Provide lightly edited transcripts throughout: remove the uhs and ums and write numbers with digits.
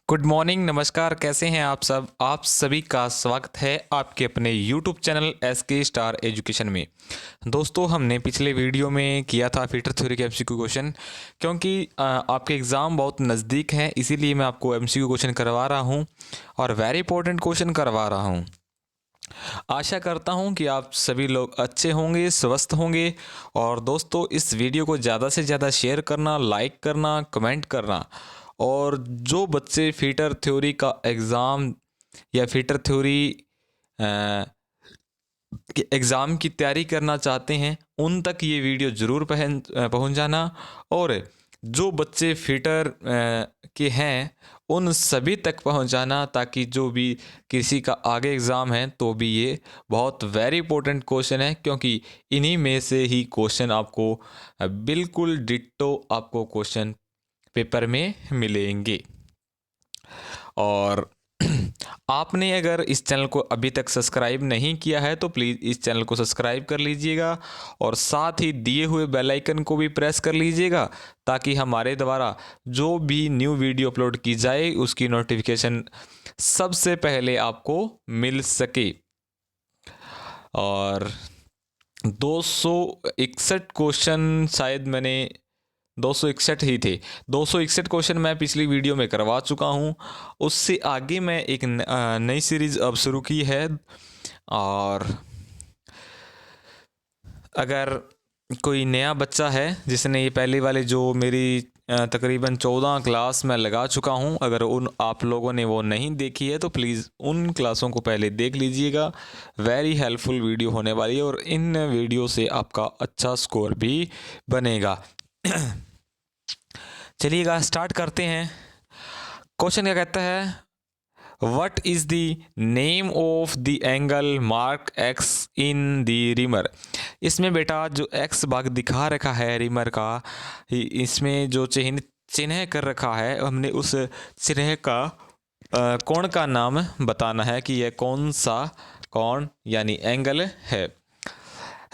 Good morning, नमस्कार। कैसे हैं आप सब? आप सभी का स्वागत है आपके अपने YouTube channel SK star education में। दोस्तों, हमने पिछले वीडियो में किया था फिल्टर थ्योरी के एमसीक्यू क्वेश्चन। क्योंकि आपके एग्ज़ाम बहुत नज़दीक हैं, इसीलिए मैं आपको एमसीक्यू क्वेश्चन करवा रहा हूं और वेरी इंपॉर्टेंट क्वेश्चन करवा रहा हूं। आशा करता हूं कि आप सभी लोग अच्छे होंगे, स्वस्थ होंगे। और दोस्तों, इस वीडियो को ज़्यादा से ज़्यादा शेयर करना, लाइक करना, कमेंट करना। और जो बच्चे फिल्टर थ्योरी का एग्ज़ाम या फिल्टर थ्योरी के एग्ज़ाम की तैयारी करना चाहते हैं, उन तक ये वीडियो ज़रूर पहुंच जाना। और जो बच्चे फिटर के हैं, उन सभी तक पहुंचाना, ताकि जो भी किसी का आगे एग्ज़ाम है तो भी ये बहुत वेरी इंपॉर्टेंट क्वेश्चन है। क्योंकि इन्हीं में से ही क्वेश्चन आपको बिल्कुल डिट्टो आपको क्वेश्चन पेपर में मिलेंगे। और आपने अगर इस चैनल को अभी तक सब्सक्राइब नहीं किया है तो प्लीज़ इस चैनल को सब्सक्राइब कर लीजिएगा और साथ ही दिए हुए बेल आइकन को भी प्रेस कर लीजिएगा, ताकि हमारे द्वारा जो भी न्यू वीडियो अपलोड की जाए उसकी नोटिफिकेशन सबसे पहले आपको मिल सके। और 261 क्वेश्चन, शायद मैंने 261 ही थे। 261 क्वेश्चन मैं पिछली वीडियो में करवा चुका हूँ। उससे आगे मैं एक नई सीरीज़ अब शुरू की है। और अगर कोई नया बच्चा है जिसने ये पहले वाले जो मेरी तकरीबन 14 क्लास मैं लगा चुका हूँ, अगर उन आप लोगों ने वो नहीं देखी है तो प्लीज़ उन क्लासों को पहले देख लीजिएगा। वेरी हेल्पफुल वीडियो होने वाली है और इन वीडियो से आपका अच्छा स्कोर भी बनेगा। चलिएगा, स्टार्ट करते हैं। क्वेश्चन क्या कहता है? What is the name of the angle mark x in the reamer. इसमें बेटा जो एक्स भाग दिखा रखा है रिमर का, इसमें जो चिन्ह चिन्ह कर रखा है, हमने उस चिन्ह का कोण का नाम बताना है कि यह कौन सा कोण यानी एंगल है।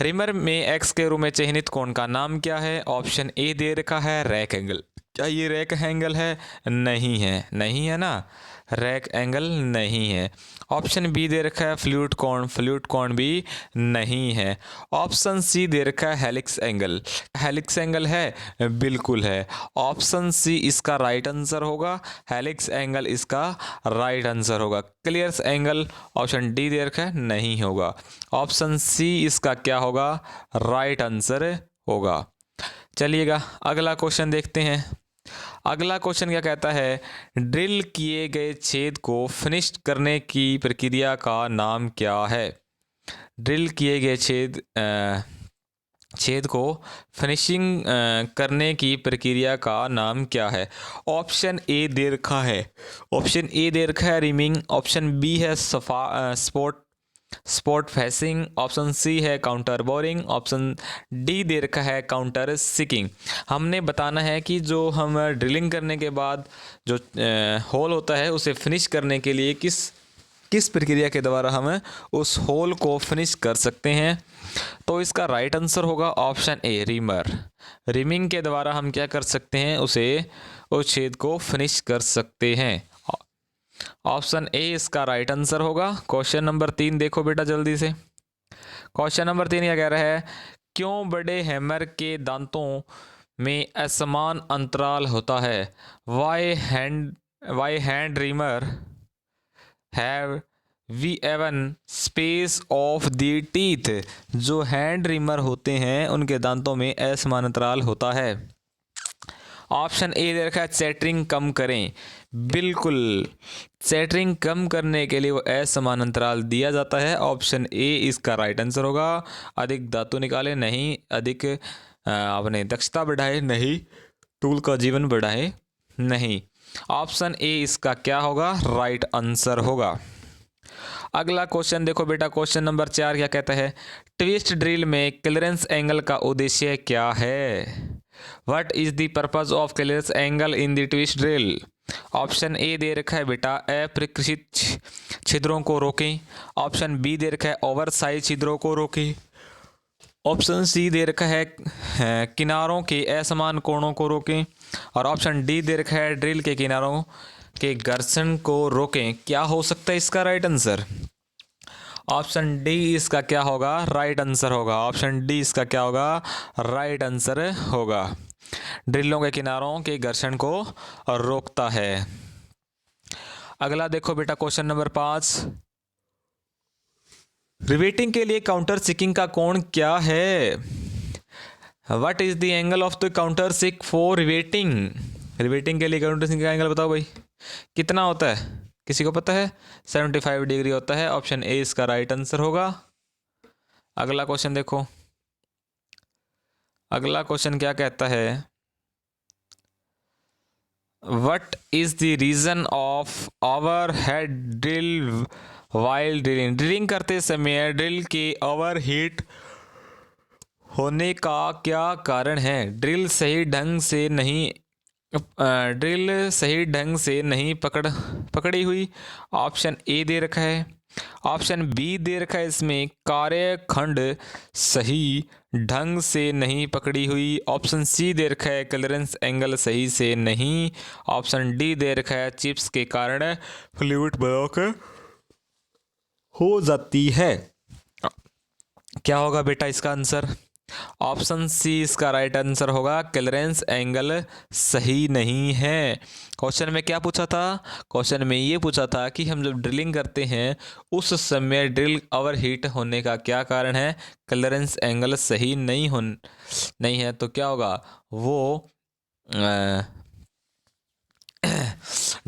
रिमर में एक्स के रूप में चिन्हित कोण का नाम क्या है? ऑप्शन ए दे रखा है रैक एंगल। क्या ये रैक एंगल है? नहीं है, नहीं है ना, रैक एंगल नहीं है। ऑप्शन बी दे रखा है फ्लूट कोण, फ्लूट कोण भी नहीं है। ऑप्शन सी दे रखा है हेलिक्स एंगल, हेलिक्स एंगल है, बिल्कुल है। ऑप्शन सी इसका राइट आंसर होगा, हेलिक्स एंगल इसका राइट आंसर होगा। क्लियर्स एंगल ऑप्शन डी दे रखा है, नहीं होगा। ऑप्शन सी इसका क्या होगा? राइट आंसर होगा। चलिएगा, अगला क्वेश्चन देखते हैं। अगला क्वेश्चन क्या कहता है? ड्रिल किए गए छेद को फिनिश करने की प्रक्रिया का नाम क्या है? ड्रिल किए गए छेद को फिनिशिंग करने की प्रक्रिया का नाम क्या है? ऑप्शन ए दे रखा है, ऑप्शन ए दे रखा है रिमिंग। ऑप्शन बी है स्पॉट फेसिंग। ऑप्शन सी है काउंटर बोरिंग। ऑप्शन डी दे रखा है काउंटर सिकिंग। हमने बताना है कि जो हम ड्रिलिंग करने के बाद जो होल होता है उसे फिनिश करने के लिए किस किस प्रक्रिया के द्वारा हम उस होल को फिनिश कर सकते हैं। तो इसका राइट आंसर होगा ऑप्शन ए रिमर। रिमिंग के द्वारा हम क्या कर सकते हैं? उस छेद को फिनिश कर सकते हैं। ऑप्शन ए इसका राइट आंसर होगा। क्वेश्चन नंबर 3 देखो बेटा जल्दी से। क्वेश्चन नंबर 3 क्या कह रहा है? क्यों बड़े हैमर के दांतों में असमान अंतराल होता है? Why hand reamer have we even space of the teeth. जो हैंड रिमर होते हैं उनके दांतों में असमान अंतराल होता है। ऑप्शन ए दे रखा है चैटरिंग कम करें, बिल्कुल चैटरिंग कम करने के लिए वो असमान अंतराल दिया जाता है। ऑप्शन ए इसका राइट आंसर होगा। अधिक धातु निकाले, नहीं। अधिक आपने दक्षता बढ़ाए, नहीं। टूल का जीवन बढ़ाए, नहीं। ऑप्शन ए इसका क्या होगा? राइट आंसर होगा। अगला क्वेश्चन देखो बेटा, क्वेश्चन नंबर 4 क्या कहता है? ट्विस्ट ड्रिल में क्लियरेंस एंगल का उद्देश्य क्या है? What is the purpose of clearance angle in the twist drill? Option A दे रखा है बेटा अप्रत्याशित छिद्रों को रोकें। ऑप्शन बी दे रखा है ओवर साइज छिद्रों को रोकें। ऑप्शन सी दे रखा है किनारों के असमान कोणों को रोकें। और ऑप्शन डी दे रखा है ड्रिल के किनारों के घर्षण को रोकें, क्या हो सकता है इसका राइट आंसर? ऑप्शन डी इसका क्या होगा? राइट आंसर होगा। ऑप्शन डी इसका क्या होगा? राइट आंसर होगा। ड्रिलों के किनारों के घर्षण को रोकता है। अगला देखो बेटा, क्वेश्चन नंबर 5। रिवेटिंग के लिए काउंटर सिकिंग का कोण क्या है? What is the angle of the counter sick for riveting? Riveting के लिए काउंटर सिक का एंगल बताओ भाई, कितना होता है? किसी को पता है? 75 डिग्री होता है। ऑप्शन ए इसका राइट आंसर होगा। अगला क्वेश्चन देखो, अगला क्वेश्चन क्या कहता है? What is the reason of overhead drill while drilling? Drilling करते समय ड्रिल के ओवर हीट होने का क्या कारण है? ड्रिल सही ढंग से नहीं पकड़ी हुई। ऑप्शन ए दे रखा है। ऑप्शन बी दे रखा है इसमें कार्यखंड सही ढंग से नहीं पकड़ी हुई। ऑप्शन सी दे रखा है क्लियरेंस एंगल सही से नहीं। ऑप्शन डी दे रखा है चिप्स के कारण फ्लूइड ब्लॉक हो जाती है। क्या होगा बेटा इसका आंसर? ऑप्शन सी इसका राइट आंसर होगा, क्लियरेंस एंगल सही नहीं है। क्वेश्चन में क्या पूछा था? क्वेश्चन में ये पूछा था कि हम जब ड्रिलिंग करते हैं उस समय ड्रिल ओवर हीट होने का क्या कारण है? क्लियरेंस एंगल सही नहीं है, तो क्या होगा? वो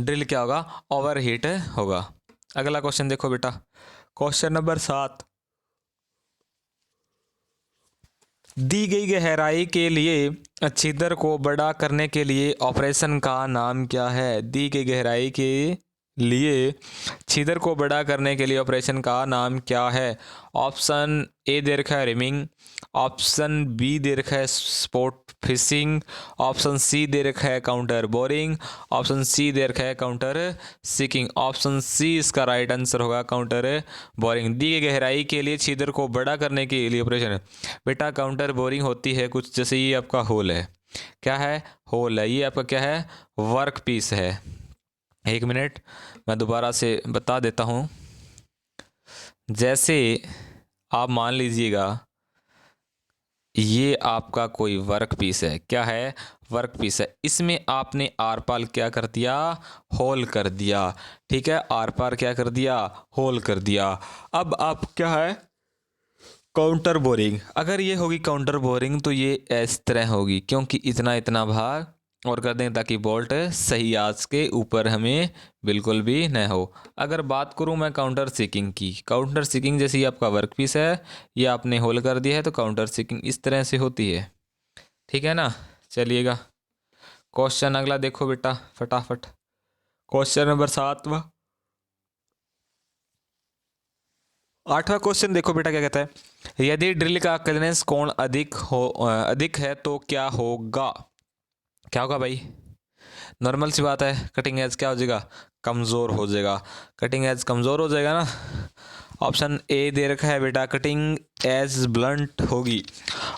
ड्रिल क्या होगा? ओवर हीट होगा। अगला क्वेश्चन देखो बेटा, क्वेश्चन नंबर 7। दी गई गहराई के लिए छिद्र को बड़ा करने के लिए ऑपरेशन का नाम क्या है? दी गई गहराई के लिए छिद्र को बड़ा करने के लिए ऑपरेशन का नाम क्या है? ऑप्शन ए दे रखा है रिमिंग। ऑप्शन बी दे रखा है स्पॉट फिशिंग। ऑप्शन सी दे रखा है काउंटर बोरिंग। ऑप्शन सी दे रखा है काउंटर सिकिंग। ऑप्शन सी इसका राइट आंसर होगा, काउंटर बोरिंग। दी गई गहराई के लिए छिद्र को बड़ा करने के लिए ऑपरेशन, बेटा काउंटर बोरिंग होती है कुछ जैसे ये आपका होल है। क्या है? होल है। ये आपका क्या है? वर्क पीस है। एक मिनट मैं दोबारा से बता देता हूँ। जैसे आप मान लीजिएगा ये आपका कोई वर्क पीस है। क्या है? वर्क पीस है। इसमें आपने आर पार क्या कर दिया? होल कर दिया। ठीक है, आर पार क्या कर दिया? होल कर दिया। अब आप क्या है? Counter boring. अगर ये होगी काउंटर बोरिंग तो ये इस तरह होगी, क्योंकि इतना भाग और कर दें ताकि बोल्ट सही आज के ऊपर हमें बिल्कुल भी न हो। अगर बात करूं मैं काउंटर सिकिंग की, काउंटर सिकिंग जैसे आपका वर्क पीस है, ये आपने होल कर दिया है, तो काउंटर सिकिंग इस तरह से होती है। ठीक है ना? चलिएगा क्वेश्चन अगला देखो बेटा फटाफट। क्वेश्चन नंबर 7वां, 8वां क्वेश्चन देखो बेटा क्या कहता है? यदि ड्रिल का क्लियरेंस कोण अधिक है तो क्या होगा? क्या होगा भाई? नॉर्मल सी बात है, कटिंग एज क्या हो जाएगा? कमज़ोर हो जाएगा। कटिंग एज कमज़ोर हो जाएगा ना। ऑप्शन ए दे रखा है बेटा कटिंग एज ब्लंट होगी।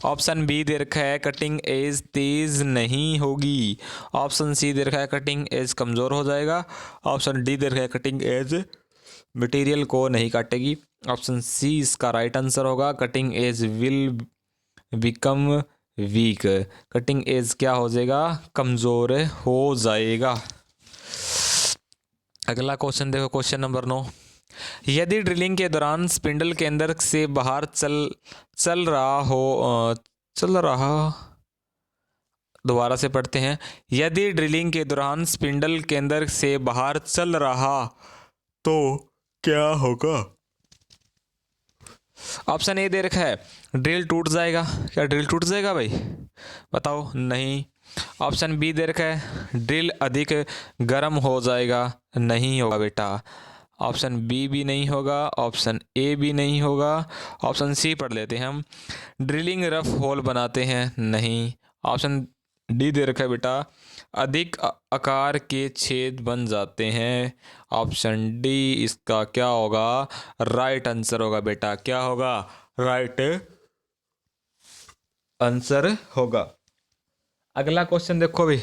ऑप्शन बी दे रखा है कटिंग एज तेज नहीं होगी। ऑप्शन सी दे रखा है कटिंग एज कमज़ोर हो जाएगा। ऑप्शन डी दे रखा है कटिंग एज मटेरियल को नहीं काटेगी। ऑप्शन सी इसका राइट आंसर होगा, cutting edge will become weak. Cutting edge क्या हो जाएगा? कमज़ोर हो जाएगा। अगला क्वेश्चन देखो, क्वेश्चन नंबर 9। यदि ड्रिलिंग के दौरान स्पिंडल के अंदर से बाहर चल रहा दोबारा से पढ़ते हैं। यदि ड्रिलिंग के दौरान स्पिंडल के अंदर से बाहर चल रहा तो क्या होगा? ऑप्शन ए दे रखा है ड्रिल टूट जाएगा। क्या ड्रिल टूट जाएगा भाई? बताओ। नहीं। ऑप्शन बी दे रखा है ड्रिल अधिक गर्म हो जाएगा। नहीं होगा बेटा। ऑप्शन बी भी नहीं होगा, ऑप्शन ए भी नहीं होगा। ऑप्शन सी पढ़ लेते हैं हम, ड्रिलिंग रफ होल बनाते हैं। नहीं। ऑप्शन डी दे रखा है बेटा अधिक आकार के छेद बन जाते हैं। ऑप्शन डी इसका क्या होगा? राइट आंसर होगा बेटा। क्या होगा? राइट आंसर होगा। अगला क्वेश्चन देखो भी,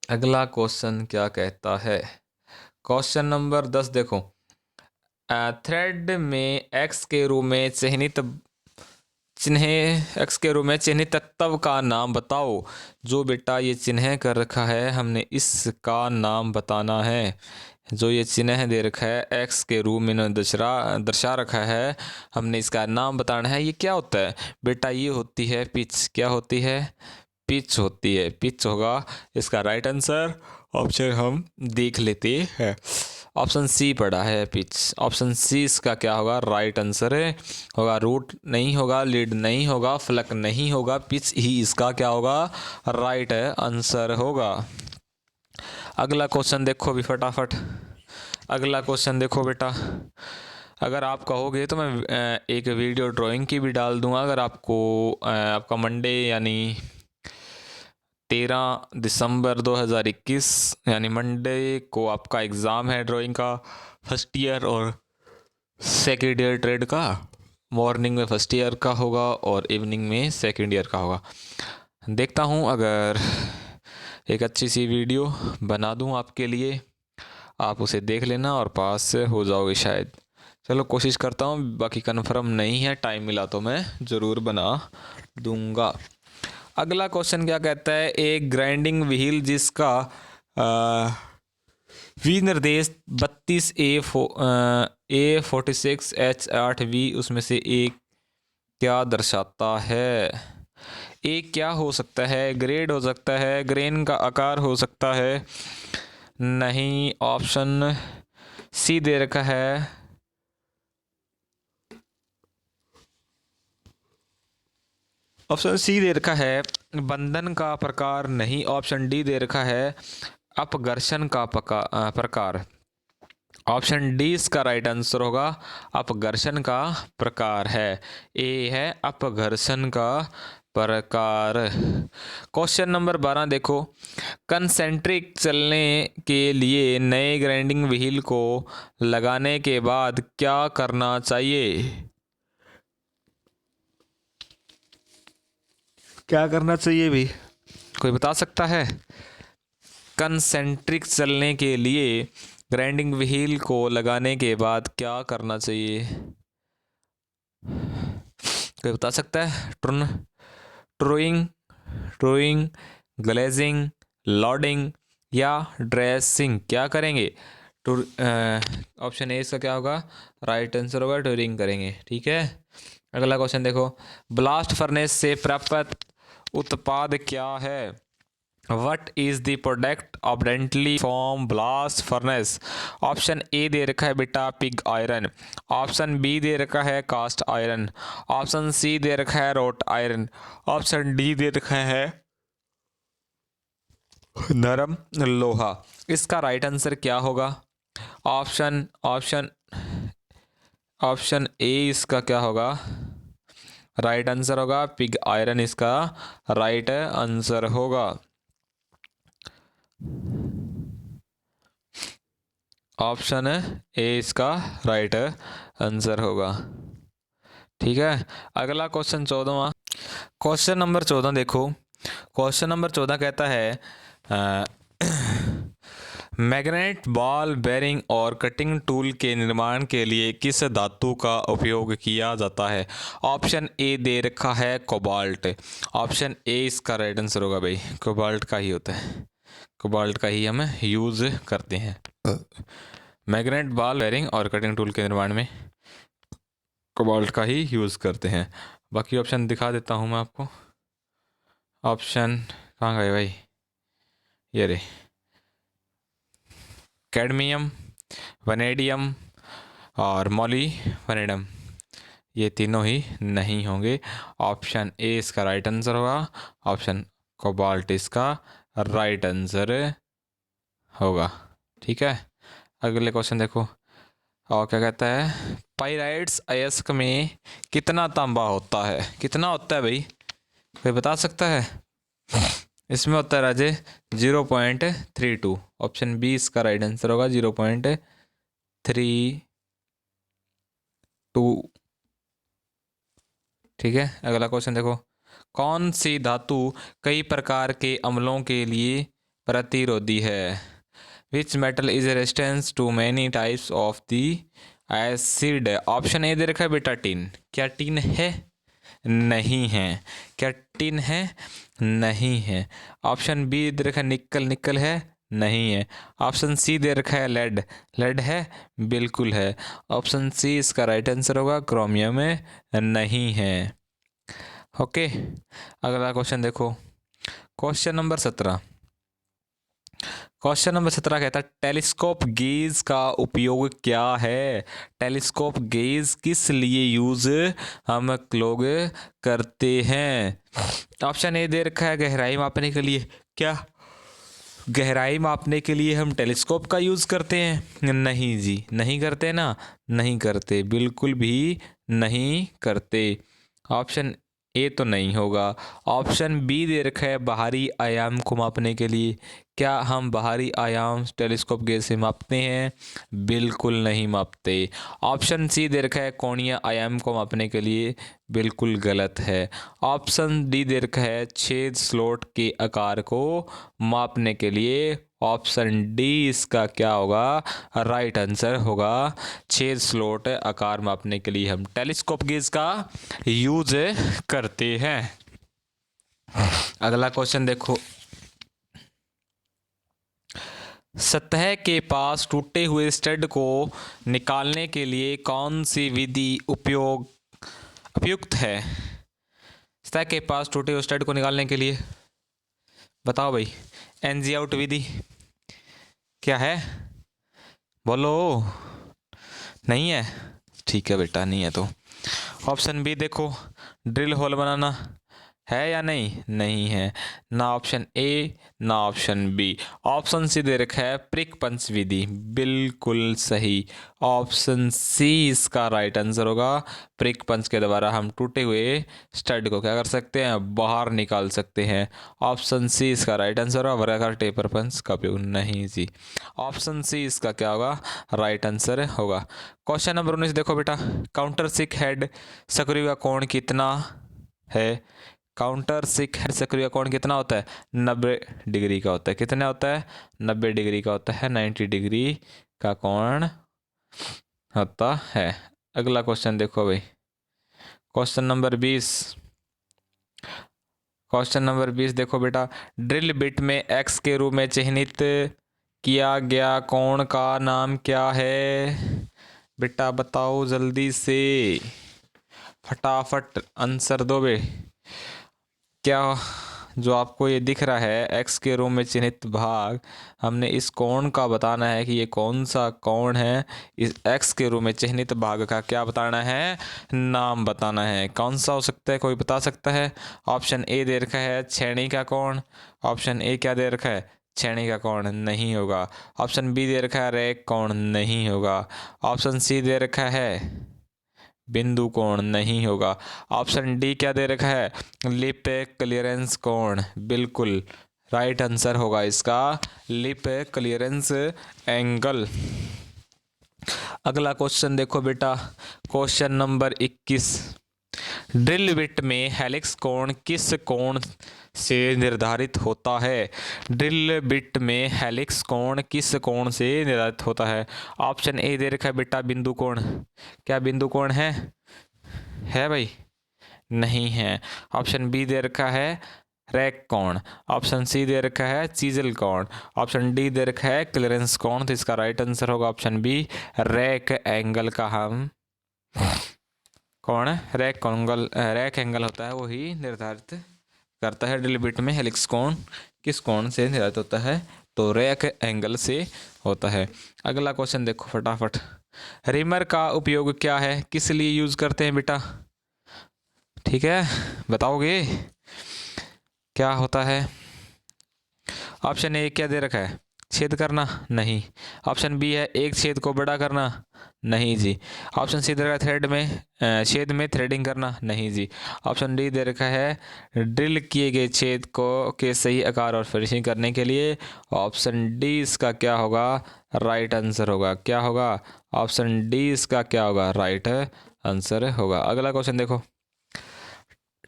अगला क्वेश्चन क्या कहता है? क्वेश्चन नंबर 10 देखो। थ्रेड में एक्स के रूप में चिन्हित तत्व का नाम बताओ। जो बेटा ये चिन्ह कर रखा है, हमने इसका नाम बताना है। जो ये चिन्ह दे रखा है एक्स के रूप में दर्शा रखा है, हमने इसका नाम बताना है। ये क्या होता है बेटा? ये होती है पिच। क्या होती है? पिच होती है। पिच होगा इसका राइट आंसर। ऑप्शन हम देख लेते हैं। ऑप्शन सी पड़ा है पिच। ऑप्शन सी इसका क्या होगा? राइट आंसर है। होगा रूट नहीं होगा, लीड नहीं होगा, फ्लक नहीं होगा, पिच ही इसका क्या होगा? राइट आंसर होगा। अगला क्वेश्चन देखो अभी फटाफट। अगला क्वेश्चन देखो बेटा। अगर आप कहोगे तो मैं एक वीडियो ड्राइंग की भी डाल दूंगा। अगर आपको आपका मंडे यानी 13 दिसंबर 2021 यानी मंडे को आपका एग्ज़ाम है ड्राइंग का, फर्स्ट ईयर और सेकेंड ईयर ट्रेड का। मॉर्निंग में फर्स्ट ईयर का होगा और इवनिंग में सेकेंड ईयर का होगा। देखता हूँ अगर एक अच्छी सी वीडियो बना दूँ आपके लिए, आप उसे देख लेना और पास हो जाओगे शायद। चलो कोशिश करता हूँ, बाकी कन्फर्म नहीं है, टाइम मिला तो मैं ज़रूर बना दूंगा। अगला क्वेश्चन क्या कहता है? एक ग्राइंडिंग व्हील जिसका विनिर्देश 32A46H8V उसमें से एक क्या दर्शाता है? एक क्या हो सकता है? ग्रेड हो सकता है, ग्रेन का आकार हो सकता है, नहीं। ऑप्शन सी दे रखा है। ऑप्शन सी दे रखा है बंधन का प्रकार, नहीं। ऑप्शन डी दे रखा है अपघर्षण का प्रकार। ऑप्शन डी इसका राइट आंसर होगा। अपघर्षण का प्रकार है। ए है अपघर्षण का प्रकार। क्वेश्चन नंबर 12 देखो। कंसेंट्रिक चलने के लिए नए ग्राइंडिंग व्हील को लगाने के बाद क्या करना चाहिए? क्या करना चाहिए भी कोई बता सकता है? कंसेंट्रिक चलने के लिए ग्राइंडिंग व्हील को लगाने के बाद क्या करना चाहिए? कोई बता सकता है? ट्रूइंग ट्रूइंग ग्लेजिंग, लोडिंग या ड्रेसिंग, क्या करेंगे? टूर ऑप्शन ए इसका क्या होगा? राइट आंसर होगा टूरिंग करेंगे। ठीक है। अगला क्वेश्चन देखो। ब्लास्ट फर्नेस से प्राप्त उत्पाद क्या है? What is the product obtained from blast furnace? Option A दे रखा है बेटा पिग आयरन। ऑप्शन बी दे रखा है कास्ट आयरन। ऑप्शन सी दे रखा है रोट आयरन। ऑप्शन डी दे रखा है नरम लोहा। इसका राइट आंसर क्या होगा? ऑप्शन ऑप्शन ऑप्शन ए इसका क्या होगा? राइट आंसर होगा पिग आयरन, इसका राइट आंसर होगा। ऑप्शन ए इसका राइट आंसर होगा। ठीक है। अगला क्वेश्चन 14वां। क्वेश्चन नंबर 14 देखो। क्वेश्चन नंबर 14 कहता है मैग्नेट बॉल बेरिंग और कटिंग टूल के निर्माण के लिए किस धातु का उपयोग किया जाता है? ऑप्शन ए दे रखा है कोबाल्ट। ऑप्शन ए इसका राइट आंसर होगा भाई, कोबाल्ट का ही होता है। कोबाल्ट का ही हम यूज़ करते हैं मैग्नेट बॉल बेरिंग और कटिंग टूल के निर्माण में। कोबाल्ट का ही यूज़ करते हैं। बाकी ऑप्शन दिखा देता हूँ मैं आपको। ऑप्शन कहाँ गए भाई? ये रे, कैडमियम, वनेडियम और वनेडियम, ये तीनों ही नहीं होंगे। ऑप्शन ए इसका राइट आंसर होगा। ऑप्शन कोबाल्ट इसका राइट आंसर होगा। ठीक है। अगले क्वेश्चन देखो। और क्या कहता है? पाइराइट्स अयस्क में कितना तांबा होता है? कितना होता है भाई, कोई बता सकता है? इसमें होता है राजे 0.32। ऑप्शन बी इसका राइट आंसर होगा 0.32। ठीक है। अगला क्वेश्चन देखो। कौन सी धातु कई प्रकार के अम्लों के लिए प्रतिरोधी है। Which metal is resistance to many types of the acid. Option A दे रखा है बेटा टिन। क्या टिन है? नहीं है। क्या टिन है? नहीं है। ऑप्शन बी दे रखा है निकल। निकल है? नहीं है। ऑप्शन सी दे रखा है लेड। लेड है? बिल्कुल है। ऑप्शन सी इसका राइट आंसर होगा। क्रोमियम में नहीं है। ओके, अगला क्वेश्चन देखो। Question number 17। क्वेश्चन नंबर 17 कहता है टेलीस्कोप गेज का उपयोग क्या है? टेलीस्कोप गेज किस लिए यूज हम लोग करते हैं? ऑप्शन ए दे रखा है गहराई मापने के लिए। क्या गहराई मापने के लिए हम टेलीस्कोप का यूज करते हैं? नहीं जी, नहीं करते ना, नहीं करते, बिल्कुल भी नहीं करते। ऑप्शन ए तो नहीं होगा। ऑप्शन बी दे रखा है बाहरी आयाम को मापने के लिए। क्या हम बाहरी आयाम टेलीस्कोप गेज से मापते हैं? बिल्कुल नहीं मापते। ऑप्शन सी दे रखा है कोणीय आयाम को मापने के लिए। बिल्कुल गलत है। ऑप्शन डी दे रखा है छेद स्लॉट के आकार को मापने के लिए। ऑप्शन डी इसका क्या होगा? राइट आंसर होगा। छेद स्लॉट आकार मापने के लिए हम टेलीस्कोप गेज का यूज करते हैं। अगला क्वेश्चन देखो। सतह के पास टूटे हुए स्टड को निकालने के लिए कौन सी विधि उपयुक्त है? सतह के पास टूटे हुए स्टड को निकालने के लिए बताओ भाई। एनजी आउट विधि क्या है? बोलो। नहीं है? ठीक है बेटा, नहीं है तो ऑप्शन बी देखो, ड्रिल होल बनाना है या नहीं? नहीं है। ना ऑप्शन ए ना ऑप्शन बी। ऑप्शन सी दे रखा है प्रिक पंच विधि। बिल्कुल सही। ऑप्शन सी इसका राइट आंसर होगा। प्रिक पंच के द्वारा हम टूटे हुए स्टड को क्या कर सकते हैं? बाहर निकाल सकते हैं। ऑप्शन सी इसका राइट आंसर होगा। वर्गाकार टेपर पंच का उपयोग नहीं जी। ऑप्शन सी इसका क्या होगा? राइट आंसर होगा। क्वेश्चन नंबर 19 देखो बेटा। काउंटर सिक हेड सक्रिय का कोण कितना है? काउंटर सिक हेड सक्रिय कोण कितना होता है? 90 डिग्री का होता है। कितना होता है? 90 डिग्री का होता है। 90 डिग्री का कोण होता है। अगला क्वेश्चन देखो भाई। Question number 20। क्वेश्चन नंबर 20 देखो बेटा। ड्रिल बिट में एक्स के रूप में चिह्नित किया गया कोण का नाम क्या है? बेटा बताओ जल्दी से, फटाफट आंसर दो बे। क्या जो आपको ये दिख रहा है एक्स के रूप में चिन्हित भाग, हमने इस कोण का बताना है कि ये कौन सा कोण है। इस एक्स के रूप में चिन्हित भाग का क्या बताना है? नाम बताना है। कौन सा हो सकता है? कोई बता सकता है? ऑप्शन ए दे रखा है छेनी का कोण। ऑप्शन ए क्या दे रखा है? छेनी का कोण नहीं होगा। ऑप्शन बी दे रखा है रेख कोण नहीं होगा। ऑप्शन सी दे रखा है बिंदु कोण नहीं होगा। ऑप्शन डी क्या दे रखा है? लिप क्लियरेंस कोण। बिल्कुल राइट आंसर होगा इसका लिप क्लियरेंस एंगल। अगला क्वेश्चन देखो बेटा। Question number 21। ड्रिल बिट में हेलिक्स कोण किस कोण से निर्धारित होता है? ड्रिल बिट में हेलिक्स कोण किस कोण से निर्धारित होता है? ऑप्शन ए दे रखा है बेटा बिंदु कोण। क्या बिंदु कोण है भाई? नहीं है। ऑप्शन बी दे रखा है रैक कोण। ऑप्शन सी दे रखा है चीजल कोण। ऑप्शन डी दे रखा है क्लियरेंस कोण। तो इसका राइट आंसर होगा ऑप्शन बी रैक एंगल का हम कौन है? रैक एंगल होता है वही निर्धारित करता है ड्रिल बिट में हेलिक्स कोण किस कोण से निर्धारित होता है? तो रैक एंगल से होता है। अगला क्वेश्चन देखो फटाफट। रिमर का उपयोग क्या है? किस लिए यूज करते हैं बेटा? ठीक है, बताओगे क्या होता है? ऑप्शन ए क्या दे रखा है? छेद करना नहीं। ऑप्शन बी है एक छेद को बड़ा करना नहीं जी। ऑप्शन सी दे रखा है छेद में थ्रेडिंग करना नहीं जी। ऑप्शन डी दे रखा है ड्रिल किए गए छेद को के सही आकार और फिनिशिंग करने के लिए। ऑप्शन डी इसका क्या होगा? राइट आंसर होगा। क्या होगा? ऑप्शन डी इसका क्या होगा? राइट आंसर होगा। अगला क्वेश्चन देखो।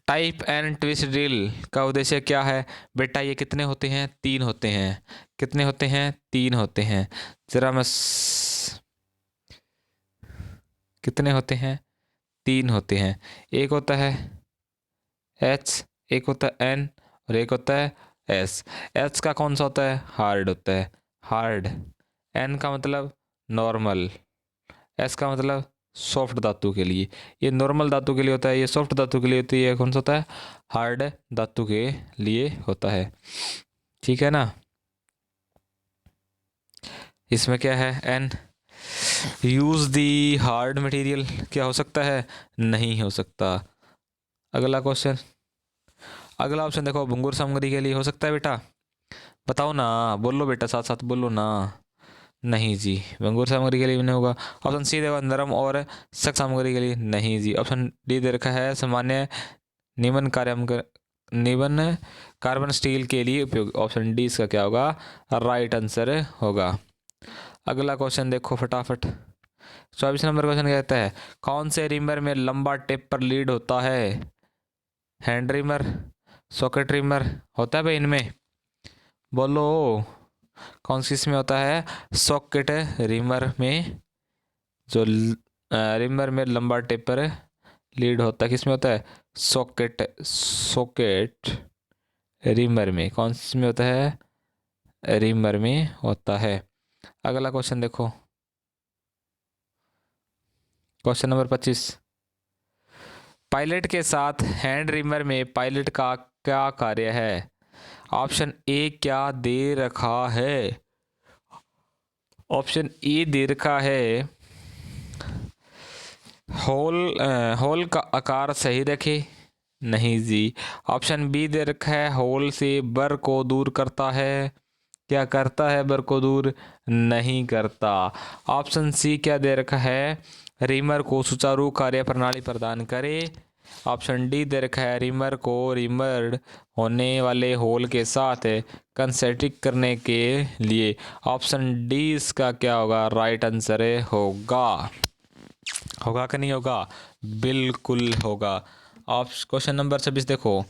टाइप एंड ट्विस्ट ड्रिल का उद्देश्य क्या है बेटा? ये कितने होते हैं? 3 होते हैं। कितने होते हैं? 3 होते हैं। जरा मैं कितने होते हैं? 3 होते हैं। एक होता है एच, एक होता है एन, और एक होता है एस। एच का कौन सा होता है? हार्ड होता है, हार्ड। एन का मतलब नॉर्मल, एस का मतलब सॉफ्ट धातु के लिए। ये नॉर्मल धातु के लिए होता है, ये सॉफ्ट धातु के लिए होती है। ये कौन सा होता है? हार्ड धातु के लिए होता है। ठीक है ना? इसमें क्या है? N. Use the hard material क्या हो सकता है? नहीं हो सकता। अगला क्वेश्चन, अगला ऑप्शन देखो, भंगुर सामग्री के लिए हो सकता है बेटा? बताओ ना, बोलो बेटा, साथ साथ बोलो ना। नहीं जी, भंगुर सामग्री के लिए भी नहीं होगा। ऑप्शन सी देखो, नरम और सख्त सामग्री के लिए नहीं जी। ऑप्शन डी दे रखा है, सामान्य निम्न निम्न कार्बन स्टील के लिए उपयोग। ऑप्शन डी इसका क्या होगा? राइट आंसर होगा। अगला क्वेश्चन देखो फटाफट। 24 नंबर क्वेश्चन कहता है, कौन से रिमर में लंबा टेप पर लीड होता है? हैंड रिमर, सॉकेट रिमर होता है भाई इनमें? बोलो, कौन सी इसमें होता है? सॉकेट रिमर में जो रिमर में लंबा टेप पर लीड होता है, किसमें होता है? सॉकेट, सॉकेट रिमर में। कौन सी में होता है? रिमर में होता है। अगला क्वेश्चन देखो, क्वेश्चन नंबर 25। पायलट के साथ हैंड रिमर में पायलट का क्या कार्य है? ऑप्शन ए क्या दे रखा है? ऑप्शन ए दे रखा है, होल का आकार सही रखे। नहीं जी। ऑप्शन बी दे रखा है, होल से बर को दूर करता है। क्या करता है? बर को दूर नहीं करता। ऑप्शन सी क्या दे रखा है? रिमर को सुचारू कार्य प्रणाली प्रदान करे। ऑप्शन डी दे रखा है, रिमर को रिमर्ड होने वाले होल के साथ कंसेंट्रिक करने के लिए। ऑप्शन डी इसका क्या होगा? राइट आंसर होगा। होगा कि नहीं होगा? बिल्कुल होगा। आप क्वेश्चन नंबर 26 देखो,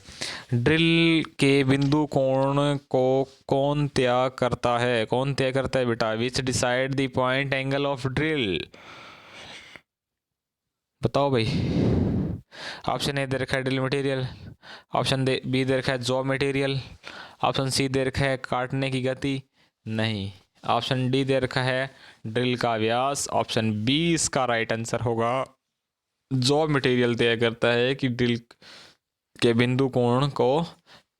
ड्रिल के बिंदु कोण को कौन तय करता है? कौन तय करता है बेटा? Which decide the point angle of drill. बताओ भाई। ऑप्शन ए दे रखा है ड्रिल मटेरियल, ऑप्शन दे बी दे रखा है जॉब मटेरियल, ऑप्शन सी दे रखा है काटने की गति। नहीं। ऑप्शन डी दे रखा है ड्रिल का व्यास। ऑप्शन बी इसका राइट आंसर होगा। जॉब मटेरियल तय करता है कि ड्रिल के बिंदु कोण को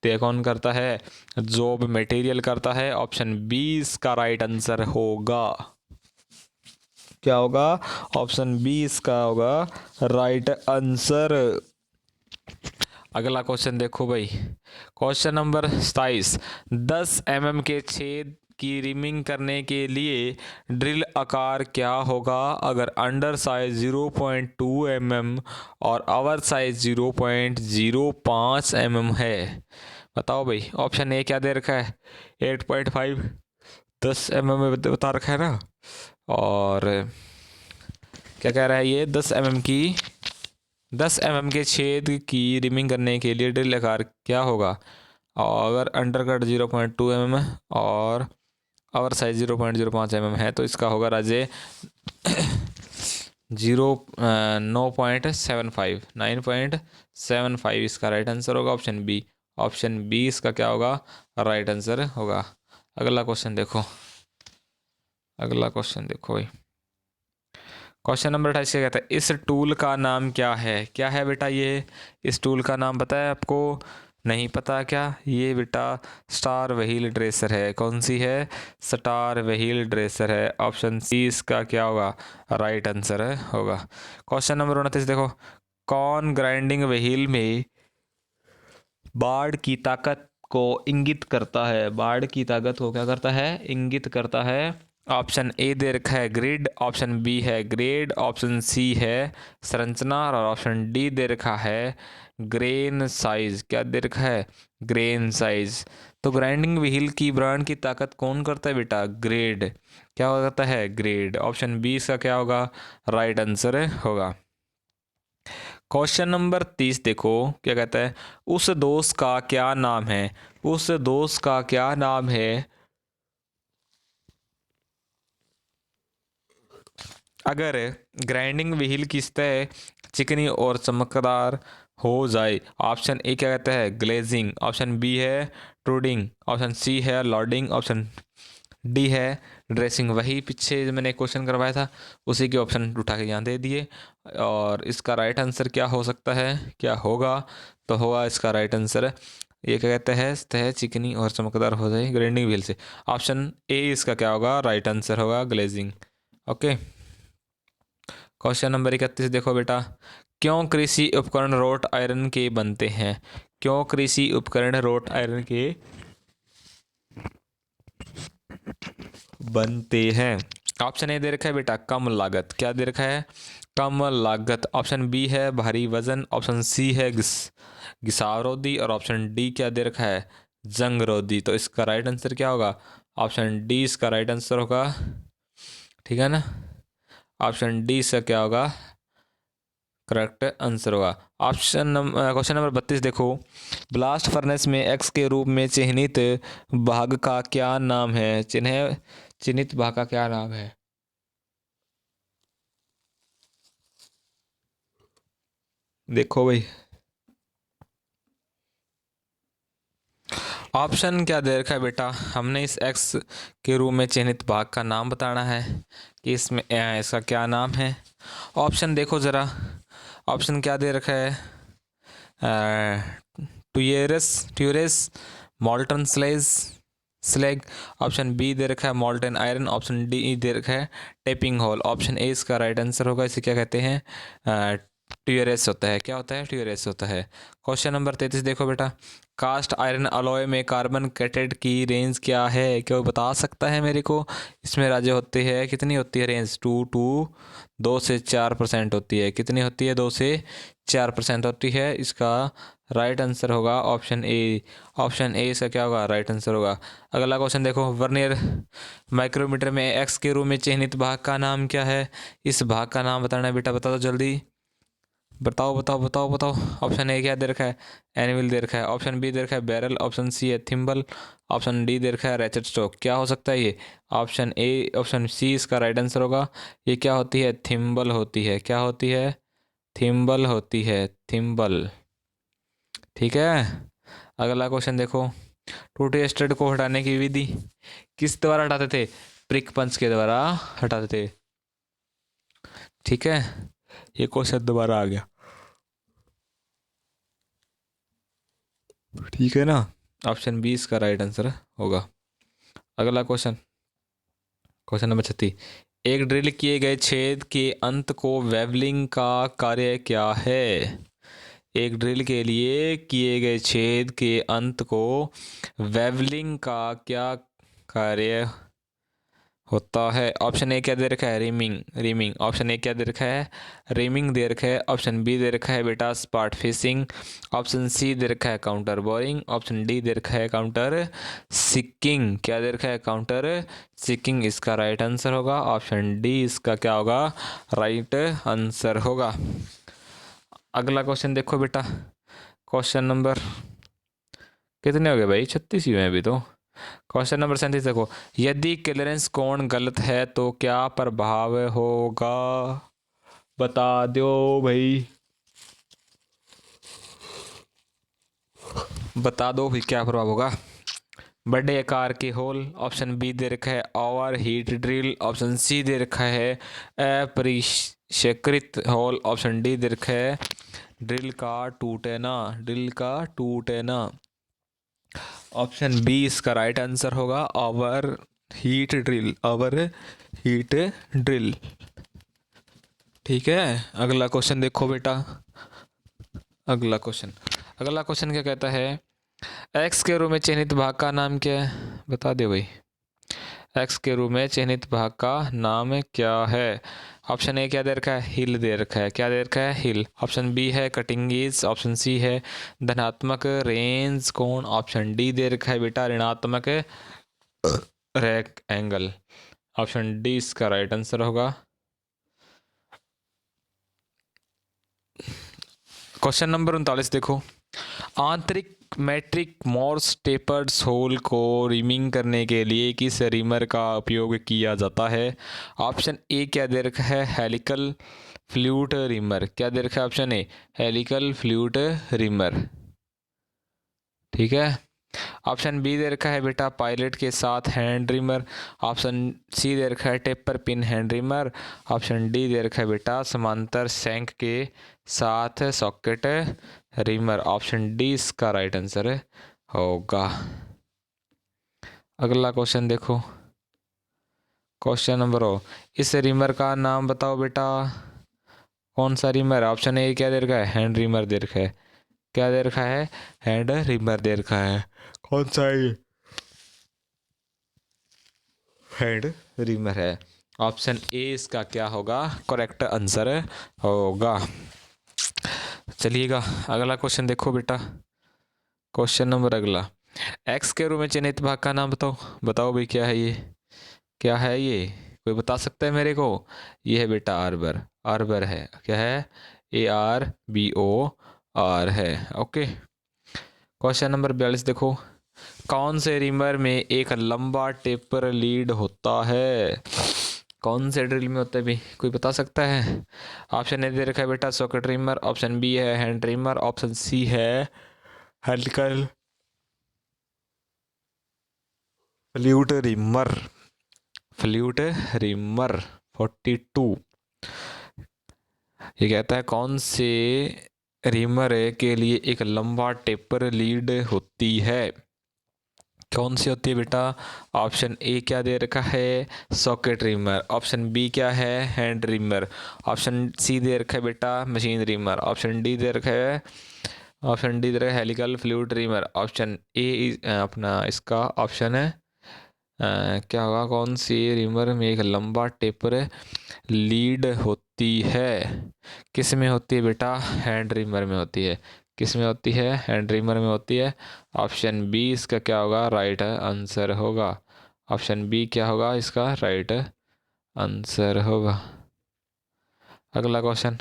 तय कौन करता है? जॉब मटेरियल करता है। ऑप्शन बी इसका राइट आंसर होगा। क्या होगा? ऑप्शन बी इसका होगा राइट आंसर। अगला क्वेश्चन देखो भाई, क्वेश्चन नंबर 27। 10 mm के छेद की रिमिंग करने के लिए ड्रिल आकार क्या होगा अगर अंडर साइज 0.2 mm और ओवर साइज 0.05 mm है? बताओ भाई। ऑप्शन ए क्या दे रखा है? 8.5, 10 mm में बता रखा है ना। और क्या कह रहा है ये? 10 mm के छेद की रिमिंग करने के लिए ड्रिल आकार क्या होगा? और अगर अंडर कट 0.2 mm और ओवर साइज 0.05 mm है तो इसका होगा राजे 9.75 इसका राइट आंसर होगा। Option B. ऑप्शन बी इसका क्या होगा? राइट आंसर होगा। अगला क्वेश्चन देखो, अगला क्वेश्चन देखो भाई, क्वेश्चन नंबर 28 क्या कहता है? इस टूल का नाम क्या है? क्या है बेटा ये? इस टूल का नाम पता है आपको? नहीं पता क्या? ये बेटा स्टार व्हील ड्रेसर है। कौन सी है? स्टार व्हील ड्रेसर है। ऑप्शन सी इसका क्या होगा? राइट आंसर होगा। क्वेश्चन नंबर 29 देखो, कौन ग्राइंडिंग व्हील में बाड़ की ताकत को इंगित करता है? बाड़ की ताकत को क्या करता है? इंगित करता है। ऑप्शन ए दे रखा है ग्रिड, ऑप्शन बी है ग्रेड, ऑप्शन सी है संरचना, और ऑप्शन डी दे रखा है ग्रेन साइज। क्या दे रखा है? Grain size. तो ग्राइंडिंग व्हील की ब्रांड की ताकत कौन करता है बेटा? ग्रेड। क्या करता है? ग्रेड। ऑप्शन बी इसका क्या होगा? राइट आंसर होगा। क्वेश्चन नंबर 30 देखो क्या कहता है, उस दोस्त का क्या नाम है। उस दोस्त का क्या नाम है। अगर ग्राइंडिंग व्हील की सतह चिकनी और चमकदार हो जाए। ऑप्शन ए क्या कहता है, ग्लेजिंग। ऑप्शन बी है ट्रूडिंग। ऑप्शन सी है लॉर्डिंग। ऑप्शन डी है ड्रेसिंग। वही पीछे जो मैंने क्वेश्चन करवाया था उसी के ऑप्शन उठा के यहाँ दे दिए। और इसका राइट आंसर क्या हो सकता है, क्या होगा, तो होगा इसका राइट आंसर ये क्या कहते हैं, सतह चिकनी और चमकदार हो जाए ग्राइंडिंग व्हील से। ऑप्शन ए इसका क्या होगा, राइट आंसर होगा ग्लेजिंग। ओके। क्वेश्चन नंबर 31 देखो बेटा, क्यों कृषि उपकरण रोट आयरन के बनते हैं। क्यों कृषि उपकरण रोट आयरन के बनते हैं। ऑप्शन ए दे रखा है बेटा कम लागत। क्या दे रखा है, कम लागत। ऑप्शन बी है भारी वजन। ऑप्शन सी है घिसाव रोधी। और ऑप्शन डी क्या दे रखा है, जंग रोधी। तो इसका राइट आंसर क्या होगा, ऑप्शन डी इसका राइट आंसर होगा। ठीक है ना, ऑप्शन डी इसका क्या होगा, करेक्ट आंसर होगा। क्वेश्चन नंबर 32 देखो, ब्लास्ट फर्नेस में एक्स के रूप में चिन्हित भाग का क्या नाम है। चिन्हित भाग का क्या नाम है। देखो भाई, ऑप्शन क्या दे रखा है बेटा, हमने इस एक्स के रूप में चिन्हित भाग का नाम बताना है कि इसमें इसका क्या नाम है। ऑप्शन देखो ज़रा, ऑप्शन क्या दे रखा है, ट्यूरेस, मॉल्टन स्लेग। ऑप्शन बी दे रखा है मॉल्टन आयरन। ऑप्शन डी दे रखा है टेपिंग होल। ऑप्शन ए इसका राइट आंसर होगा। इसे क्या कहते हैं, ट्यूरेस होता है। क्या होता है, ट्यूरेस होता है। क्वेश्चन नंबर 33 देखो बेटा, कास्ट आयरन अलॉय में कार्बन कैटेड की रेंज क्या है। क्या वो बता सकता है मेरे को। इसमें राज्य होते हैं, कितनी होती है रेंज, 2 से 4% होती है। कितनी होती है, 2 से 4% होती है। इसका राइट आंसर होगा ऑप्शन ए। ऑप्शन ए इसका क्या होगा, राइट आंसर होगा। अगला क्वेश्चन देखो, वर्नियर माइक्रोमीटर में एक्स के रूप में चिन्हित भाग का नाम क्या है। इस भाग का नाम बताना है बेटा, बता दो जल्दी, बताओ बताओ बताओ बताओ। ऑप्शन ए क्या दे रखा है, एनिमल दे रखा है। ऑप्शन बी दे रखा है बैरल। ऑप्शन सी है थिम्बल। ऑप्शन डी दे रखा है रैचेट स्टॉक। क्या हो सकता है ये, ऑप्शन ए, ऑप्शन सी इसका राइट आंसर होगा। ये क्या होती है, थिम्बल होती है। क्या होती है, थिम्बल होती है, थिम्बल। ठीक है। अगला क्वेश्चन देखो, टूटे स्टड को हटाने की विधि किस द्वारा हटाते थे, प्रिक पंच के द्वारा हटाते थे। ठीक है, ये क्वेश्चन दोबारा आ गया। ठीक है ना, ऑप्शन बी इसका राइट आंसर होगा। अगला क्वेश्चन, क्वेश्चन नंबर 36, एक ड्रिल किए गए छेद के अंत को वेवलिंग का कार्य क्या है। एक ड्रिल के लिए किए गए छेद के अंत को वेवलिंग का क्या कार्य होता है। ऑप्शन ए क्या दे रखा है, रिमिंग। ऑप्शन ए क्या दे रखा है, रिमिंग दे रखा है। ऑप्शन बी दे रखा है बेटा स्पॉट फिशिंग। ऑप्शन सी दे रखा है काउंटर बोरिंग। ऑप्शन डी दे रखा है काउंटर सिकिंग। क्या दे रखा है, काउंटर सिकिंग। इसका राइट आंसर होगा ऑप्शन डी, इसका क्या होगा, राइट आंसर होगा। अगला क्वेश्चन देखो बेटा, क्वेश्चन नंबर कितने हो गए भाई, 36 ही हुए हैं अभी तो। क्वेश्चन नंबर 37 देखो, यदि क्लियरेंस कोण गलत है तो क्या प्रभाव होगा, बता दो भाई, बता दो भाई क्या प्रभाव होगा। बड़े आकार के होल। ऑप्शन बी दे रखा है over heat drill. Option C दे रखा है अपरिष्कृत होल। ऑप्शन डी दे रखा है ड्रिल का टूटना, ड्रिल का टूटना। ऑप्शन बी इसका राइट आंसर होगा over heat drill, over heat drill. ठीक है। अगला क्वेश्चन देखो बेटा, अगला क्वेश्चन, अगला क्वेश्चन क्या कहता है, एक्स के रूप में चिन्हित भाग का नाम क्या है, बता दे भाई। एक्स के रूप में चिन्हित भाग का नाम क्या है। ऑप्शन ए क्या दे रखा है, हिल दे रखा है। क्या दे रखा है, हिल। ऑप्शन बी है कटिंग एज। ऑप्शन सी है धनात्मक रेंज कोण। ऑप्शन डी दे रखा है बेटा ऋणात्मक रैक एंगल। ऑप्शन डी इसका राइट आंसर होगा। क्वेश्चन नंबर 39 देखो, आंतरिक मैट्रिक मोर्स टेपर्ड होल को रिमिंग करने के लिए किस रिमर का उपयोग किया जाता है? ऑप्शन ए क्या दे रखा है? Helical flute reamer. क्या दे रखा है? Option A helical flute reamer, ठीक है। ऑप्शन बी दे रखा है बेटा पायलट के साथ हैंड रिमर। ऑप्शन सी दे रखा है taper pin hand reamer. Option D दे रखा है बेटा समांतर शंख के साथ सॉकेट रिमर। ऑप्शन डी इसका राइट आंसर होगा। अगला क्वेश्चन देखो, क्वेश्चन नंबर इस रिमर का नाम बताओ बेटा, कौन सा रिमर? ऑप्शन ए क्या दे रखा है? हैंड रिमर दे रखा है। क्या दे रखा है? हैंड रिमर दे रखा है। कौन सा है? हैंड रिमर है। ऑप्शन ए इसका क्या होगा? करेक्ट आंसर होगा। चलिएगा अगला क्वेश्चन देखो बेटा, क्वेश्चन नंबर अगला, एक्स के रूप में चिन्हित भाग का नाम बताओ। बताओ भाई क्या है ये? क्या है ये? कोई बता सकता है मेरे को? ये है बेटा आर्बर। आर्बर है। क्या है? ARBOR है। ओके। क्वेश्चन नंबर 42 देखो, कौन से रिमर में एक लंबा टेपर लीड होता है? कौन से ड्रिल में होता है भी? कोई बता सकता है? ऑप्शन ए दे रखा है बेटा सॉकेट रिमर। ऑप्शन बी है हैंड रिमर। ऑप्शन सी है helical flute reamer. Flute reamer 42 ये कहता है कौन से रिमर के लिए एक लंबा टेपर लीड होती है? कौन सी होती है बेटा? ऑप्शन ए क्या दे रखा है? Socket reamer. ऑप्शन बी क्या है? Hand reamer. ऑप्शन सी दे रखा है बेटा मशीन रिमर। ऑप्शन डी दे रखा है helical flute reamer. Option A अपना इसका ऑप्शन है क्या होगा? कौन सी रिमर में एक लंबा टेपर लीड होती है? किस में होती है बेटा? हैंड रिमर में होती है। किस में होती है? हैंड रिमर में होती है। ऑप्शन बी इसका क्या होगा? राइट आंसर होगा। ऑप्शन बी क्या होगा? इसका राइट आंसर होगा। अगला क्वेश्चन,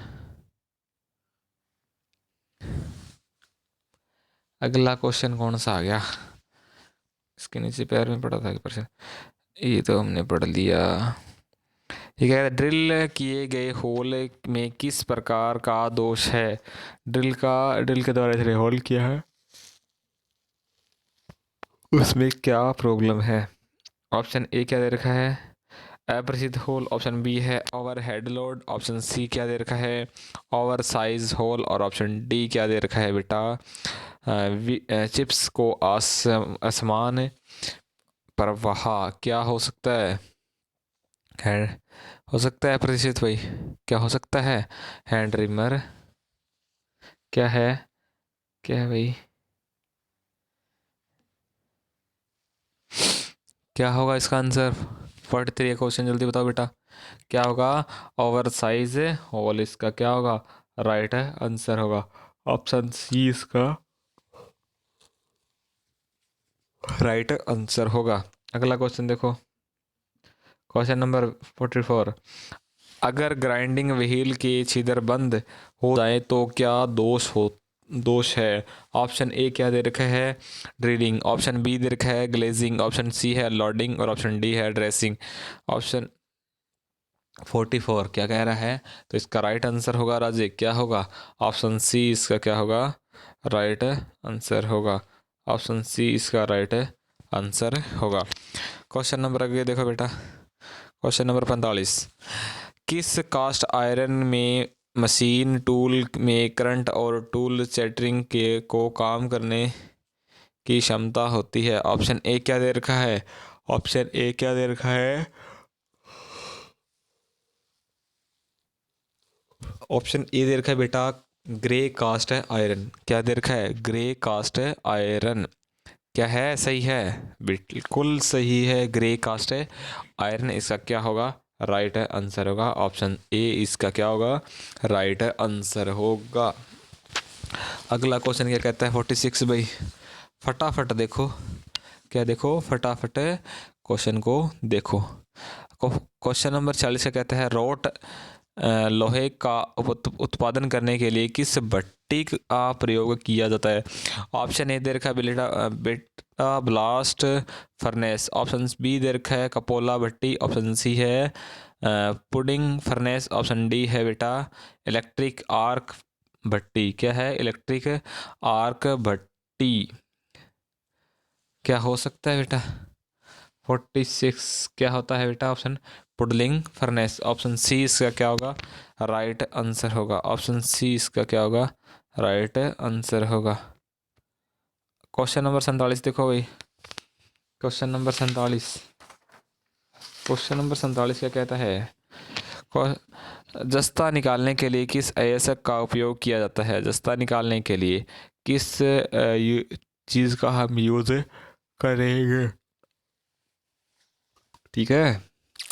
अगला क्वेश्चन कौन सा आ गया? इसके नीचे पैर में पड़ा था प्रश्न, ये तो हमने पढ़ लिया। ठीक है, ड्रिल किए गए होल में किस प्रकार का दोष है? ड्रिल के द्वारा इसने होल किया है, उसमें क्या प्रॉब्लम है? ऑप्शन ए क्या दे रखा है? अप्रसिद्ध होल। ऑप्शन बी है overhead load. Option C क्या दे रखा है? Oversize hole. और ऑप्शन डी क्या दे रखा है बेटा? चिप्स को आसमान पर वहा। क्या हो सकता है? हो सकता है प्रतिष्ठित भाई, क्या हो सकता है? Hand reamer. क्या है? क्या है भाई? क्या होगा इसका आंसर? 43 क्वेश्चन जल्दी बताओ बेटा, क्या होगा? ओवर साइज होल इसका क्या होगा? राइट है आंसर होगा। ऑप्शन सी इसका राइट आंसर होगा। अगला क्वेश्चन देखो, क्वेश्चन नंबर 44, अगर ग्राइंडिंग व्हील के छिद्र बंद हो जाए तो क्या दोष है? ऑप्शन ए क्या दे रखा है? ड्रिलिंग। ऑप्शन बी दे रखा है ग्लेजिंग। ऑप्शन सी है लोडिंग। और ऑप्शन डी है ड्रेसिंग। ऑप्शन 44 क्या कह रहा है? तो इसका राइट आंसर होगा राजे क्या होगा? ऑप्शन सी इसका क्या होगा? राइट आंसर होगा। ऑप्शन सी इसका राइट आंसर होगा। क्वेश्चन नंबर आगे देखो बेटा, क्वेश्चन नंबर 45, किस कास्ट आयरन में मशीन टूल में करंट और टूल सेटरिंग के को काम करने की क्षमता होती है? ऑप्शन ए क्या दे रखा है? ऑप्शन ए क्या दे रखा है? ऑप्शन ए दे रखा है बेटा ग्रे कास्ट है आयरन। क्या दे रखा है? ग्रे कास्ट है आयरन। क्या है? सही है, बिल्कुल सही है, ग्रे कास्ट है आयरन इसका क्या होगा? राइट आंसर होगा। ऑप्शन ए इसका क्या होगा? राइट आंसर होगा। अगला क्वेश्चन क्या कहता है? 46 भाई, फटाफट देखो, क्या देखो? फटाफट क्वेश्चन को देखो। क्वेश्चन नंबर 40 का कहता है रोट लोहे का उत्पादन करने के लिए किस भट्टी का प्रयोग किया जाता है? ऑप्शन ए दे रखा है बेटा ब्लास्ट फर्नेस, ऑप्शन बी दे रखा है कपोला भट्टी, ऑप्शन सी है पुडिंग फर्नेस, ऑप्शन डी है बेटा इलेक्ट्रिक आर्क भट्टी। क्या है? इलेक्ट्रिक आर्क भट्टी। क्या हो सकता है बेटा? 46 क्या होता है बेटा? Option puddling furnace. Option C इसका क्या होगा? राइट आंसर होगा। ऑप्शन सी इसका क्या होगा? राइट आंसर होगा। क्वेश्चन नंबर 47 देखो भाई। क्वेश्चन नंबर 47, क्वेश्चन नंबर 47 क्या कहता है? जस्ता निकालने के लिए किस आयस्क का उपयोग किया जाता है? जस्ता निकालने के लिए किस चीज़ का हम यूज़ करेंगे? ठीक है।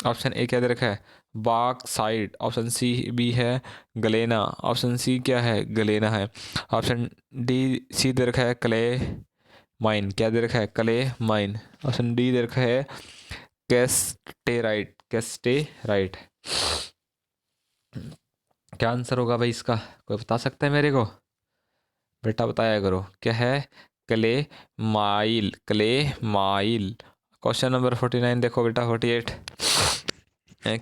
ऑप्शन ए क्या दे रखा है? बॉक्साइट, ऑप्शन सी बी है गलेना, ऑप्शन सी क्या है? गलेना है। ऑप्शन डी सी दे रखा है क्ले माइन। क्या दे रखा है? Clay mine. ऑप्शन डी दे रखा है कैस्टेराइट। कैस्टेराइट। क्या आंसर होगा भाई इसका? कोई बता सकता है मेरे को? बेटा बताया करो। क्या है? Clay mile. Clay mile. Question number 49 देखो बेटा। 48,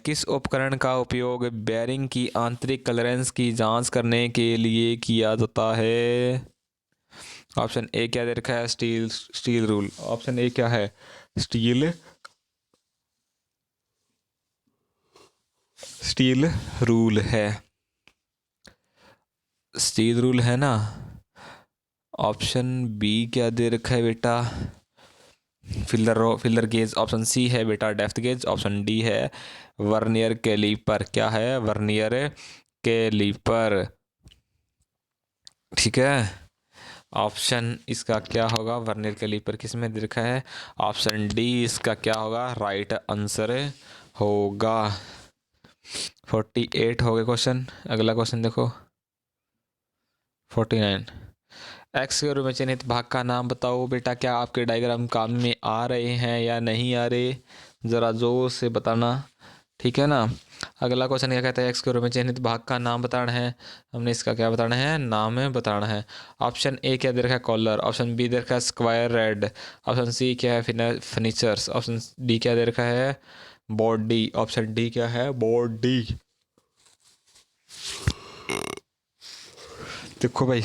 किस उपकरण का उपयोग बेयरिंग की आंतरिक क्लियरेंस की जांच करने के लिए किया जाता है? ऑप्शन ए क्या दे रखा है? Steel rule. ऑप्शन ए क्या है? स्टील रूल है। स्टील रूल है ना। ऑप्शन बी क्या दे रखा है बेटा? Filler gauge. ऑप्शन सी है बेटा डेप्थ गेज। ऑप्शन डी है वर्नियर कैलीपर। क्या है? Vernier calliper. ठीक है। ऑप्शन इसका क्या होगा? वर्नियर कैलीपर किस में दे रखा है? ऑप्शन डी इसका क्या होगा? राइट आंसर होगा। 48 हो गए क्वेश्चन। अगला क्वेश्चन देखो। 49, एक्स के रूप में चिन्हित भाग का नाम बताओ। बेटा क्या आपके डायग्राम काम में आ रहे हैं या नहीं आ रहे? ज़रा जोर से बताना। ठीक है ना। अगला क्वेश्चन क्या कहता है? एक्स के रूप में चिन्हित भाग का नाम बताना है। हमने इसका क्या बताना है? नाम बताना है। ऑप्शन ए क्या दे रखा है? कॉलर। ऑप्शन बी दे रखा है स्क्वायर रेड। ऑप्शन सी क्या है? फर्नीचर्स। ऑप्शन डी क्या दे रखा है? बॉडी। ऑप्शन डी क्या है? बॉडी। देखो भाई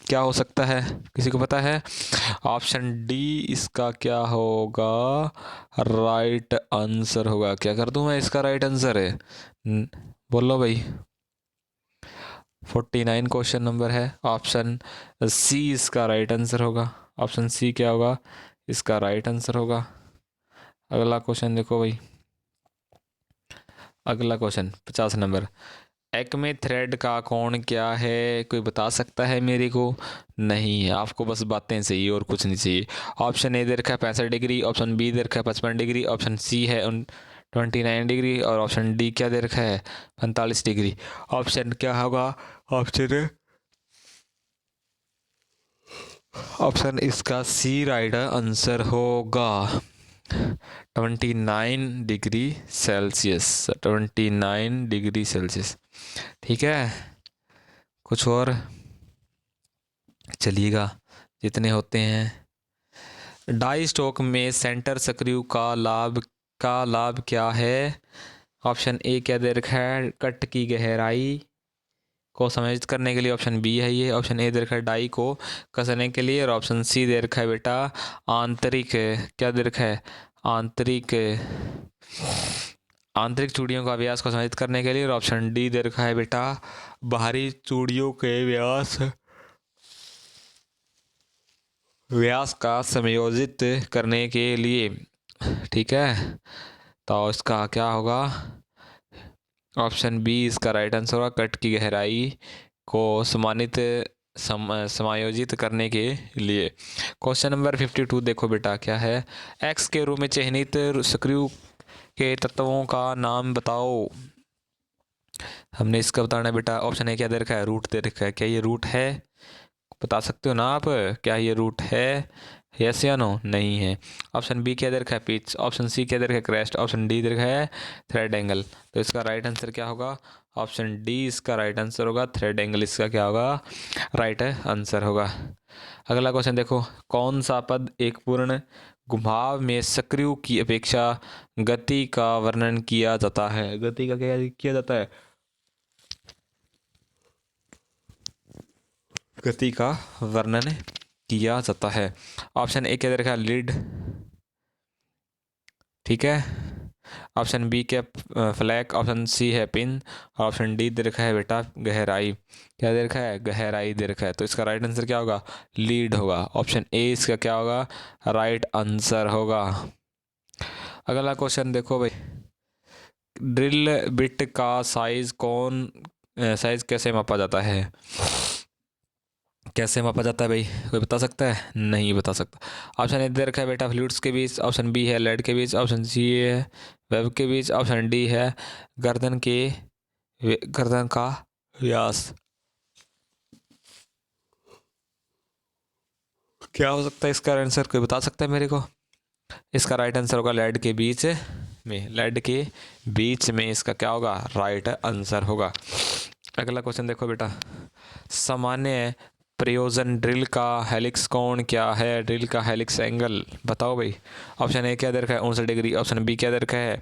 क्या हो सकता है? किसी को पता है? ऑप्शन डी इसका क्या होगा? राइट आंसर होगा। क्या कर दूं मैं? इसका राइट आंसर है। बोलो भाई। 49 क्वेश्चन नंबर है। ऑप्शन सी इसका राइट आंसर होगा। ऑप्शन सी क्या होगा? इसका राइट आंसर होगा। अगला क्वेश्चन देखो भाई। अगला क्वेश्चन 50 नंबर। एक्मे थ्रेड का कोण क्या है? कोई बता सकता है मेरे को? नहीं है, आपको बस बातें चाहिए और कुछ नहीं चाहिए। ऑप्शन ए दे रखा है 65 डिग्री, ऑप्शन बी दे रखा है 55 डिग्री, ऑप्शन सी है 29 डिग्री और ऑप्शन डी क्या दे रखा है? 45 डिग्री। ऑप्शन क्या होगा? ऑप्शन ऑप्शन इसका सी राइट आंसर होगा। 29 डिग्री सेल्सियस। 29 degree Celsius. ठीक है। कुछ और चलिएगा जितने होते हैं। डाई स्टॉक में सेंटर स्क्रू का लाभ क्या है? ऑप्शन ए क्या दे रखा है? कट की गहराई को समायोजित करने के लिए। ऑप्शन बी है ये। ऑप्शन ए दे रखा है डाई को कसने के लिए। और ऑप्शन सी दे रखा है बेटा आंतरिक। क्या दे रखा है? आंतरिक आंतरिक चूड़ियों का व्यास को समायोजित करने के लिए। और ऑप्शन डी दे रखा है बेटा बाहरी चूड़ियों के व्यास का समायोजित करने के लिए। ठीक है। तो इसका क्या होगा? ऑप्शन बी इसका राइट आंसर होगा। कट की गहराई को समायोजित करने के लिए। क्वेश्चन नंबर 52 देखो बेटा। क्या है? एक्स के रूप में चिह्नित स्क्रू के तत्वों का नाम बताओ। हमने इसका बताना है बेटा। ऑप्शन ए क्या दे रखा है? रूट दे रखा है। क्या ये रूट है? बता सकते हो ना आप? क्या ये रूट है यस या नो? नहीं है। ऑप्शन बी क्या दे रखा है? पिच। ऑप्शन सी क्या दे रखा है? क्रेस्ट। ऑप्शन डी दे रखा है थ्रेड एंगल। तो इसका राइट आंसर क्या होगा? ऑप्शन डी इसका राइट आंसर होगा। थ्रेड एंगल इसका क्या होगा? राइट आंसर होगा। अगला क्वेश्चन देखो, कौन सा पद एक पूर्ण घुमाव में स्क्रू की अपेक्षा गति का वर्णन किया जाता है? गति का क्या किया जाता है? गति का वर्णन किया जाता है। ऑप्शन ए क्या दे रखा है? लीड। ठीक है। ऑप्शन बी क्या फ्लैग। ऑप्शन सी है पिन। ऑप्शन डी दे रखा है बेटा गहराई। क्या दे रखा है? गहराई दे रखा है। तो इसका राइट आंसर क्या होगा? लीड होगा। ऑप्शन ए इसका क्या होगा? राइट आंसर होगा। अगला क्वेश्चन देखो भाई, ड्रिल बिट का साइज कैसे मापा जाता है? कैसे मापा जाता है भाई? कोई बता सकता है? नहीं बता सकता। ऑप्शन ए दे रखा है बेटा फ्लूइड्स के बीच। ऑप्शन बी है लेड के बीच। ऑप्शन सी है वेब के बीच। ऑप्शन डी है गर्दन का व्यास। क्या हो सकता है इसका आंसर? कोई बता सकता है मेरे को? इसका राइट आंसर होगा लेड के बीच में। लेड के बीच में इसका क्या होगा? राइट आंसर होगा। अगला क्वेश्चन देखो बेटा, सामान्य प्रयोजन ड्रिल का हेलिक्स कोण क्या है? ड्रिल का हेलिक्स एंगल बताओ भाई। ऑप्शन ए क्या दे रखा है? 59 डिग्री। ऑप्शन बी क्या दे रखा है?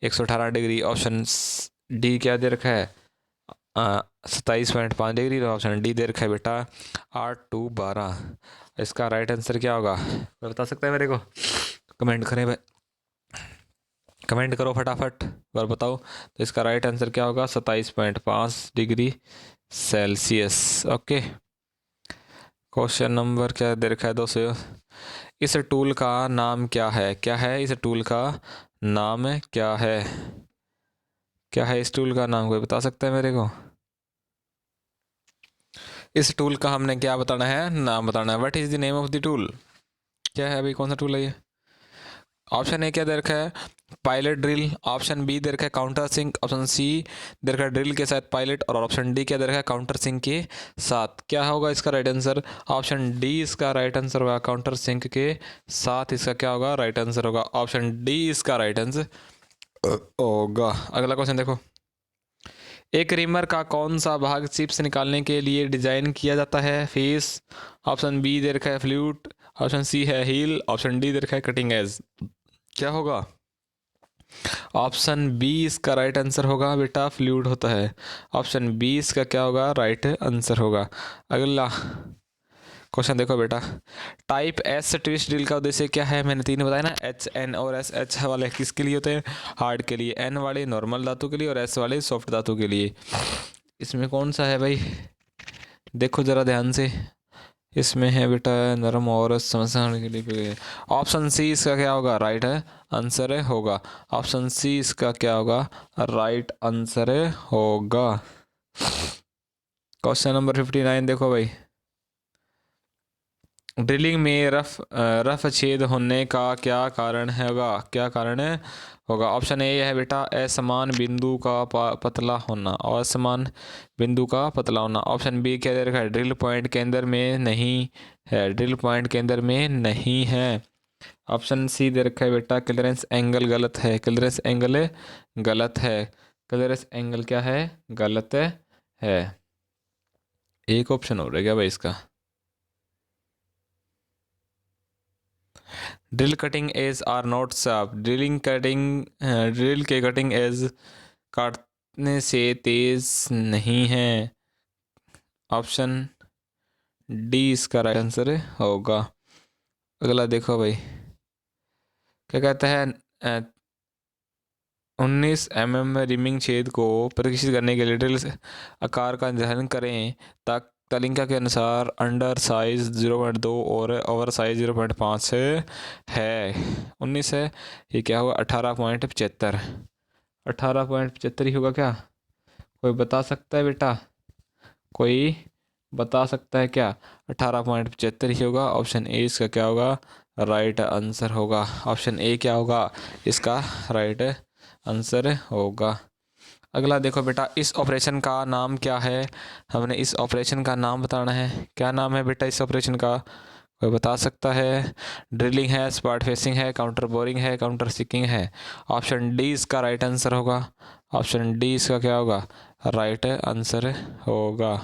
118 डिग्री। ऑप्शन डी क्या दे रखा है? 27.5 डिग्री। और ऑप्शन डी दे रखा है बेटा 8-12। इसका राइट आंसर क्या होगा? बता सकता है मेरे को? कमेंट करें भाई, कमेंट करो फटाफट और बताओ। तो इसका राइट आंसर क्या होगा? 27.5 degree Celsius. Okay. Question number क्या दे रखा है 200? इस टूल का नाम क्या है? क्या है इस टूल का नाम? क्या है? क्या है इस टूल का नाम? कोई बता सकता है मेरे को? इस टूल का हमने क्या बताना है? नाम बताना है। What is the name of the tool? क्या है भाई? कौन सा टूल है ये? ऑप्शन ए क्या दे रखा है? Pilot drill. ऑप्शन बी दे रखा है काउंटर सिंक। ऑप्शन सी दे रखा है ड्रिल के साथ पायलट। और ऑप्शन डी क्या दे रखा है? काउंटर सिंक के साथ। क्या होगा इसका राइट आंसर? ऑप्शन डी इसका राइट आंसर होगा। काउंटर सिंक के साथ इसका क्या होगा? राइट आंसर होगा। ऑप्शन डी इसका राइट आंसर होगा। अगला क्वेश्चन देखो, एक रिमर का कौन सा भाग चिप्स निकालने के लिए डिजाइन किया जाता है? फेस। ऑप्शन बी दे रखा है फ्लूट। ऑप्शन सी है हील। ऑप्शन डी दे रखा है कटिंग एज। क्या होगा? ऑप्शन बी इसका राइट आंसर होगा बेटा फ्लूइड होता है। ऑप्शन बी इसका क्या होगा? राइट आंसर होगा। अगला क्वेश्चन देखो बेटा, टाइप एस ट्विस्ट ड्रिल का उद्देश्य क्या है? मैंने तीन बताया ना, एच एन और एस। एच वाले किसके लिए होते हैं? हार्ड के लिए। एन वाले नॉर्मल धातु के लिए। और एस वाले सॉफ्ट धातु के लिए। इसमें कौन सा है भाई? देखो जरा ध्यान से। इसमें है बेटा नरम और समझने के लिए। ऑप्शन सी इसका क्या होगा? राइट है आंसर होगा। ऑप्शन सी इसका क्या होगा? राइट आंसर होगा। क्वेश्चन नंबर 59 देखो भाई, ड्रिलिंग में रफ छेद होने का क्या कारण होगा? क्या कारण होगा? ऑप्शन ए है बेटा असमान बिंदु का पतला होना। और असमान बिंदु का पतला होना। ऑप्शन बी क्या दे रखा है? ड्रिल पॉइंट केंद्र में नहीं है। ड्रिल पॉइंट केंद्र में नहीं है। ऑप्शन सी दे रखा है बेटा क्लियरेंस एंगल गलत है। क्लियरेंस एंगल गलत है। क्लियरेंस एंगल क्या है? गलत है। एक ऑप्शन हो रहा है क्या भाई इसका? Drill cutting edge are not sharp. Drill के कटिंग एज काटने से तेज नहीं है। ऑप्शन डी इसका राइट आंसर होगा। अगला देखो भाई, क्या कहता है 19 mm रिमिंग छेद को परीक्षित करने के लिए ड्रिल आकार का निर्धारण करें ताकि तालिका के अनुसार अंडर साइज 0.2 और ओवर साइज 0.5 है। 19 है, ये क्या होगा? 18.75। 18.75 ही होगा क्या? कोई बता सकता है बेटा? कोई बता सकता है क्या? 18.75 ही होगा। ऑप्शन ए इसका क्या होगा? राइट आंसर होगा। ऑप्शन ए क्या होगा? इसका राइट आंसर होगा। अगला देखो बेटा, इस ऑपरेशन का नाम क्या है? हमने इस ऑपरेशन का नाम बताना है। क्या नाम है बेटा इस ऑपरेशन का? कोई बता सकता है? ड्रिलिंग है, स्पॉट फेसिंग है, काउंटर बोरिंग है, काउंटर सिकिंग है। ऑप्शन डी इसका राइट आंसर होगा। ऑप्शन डी इसका क्या होगा? राइट आंसर होगा।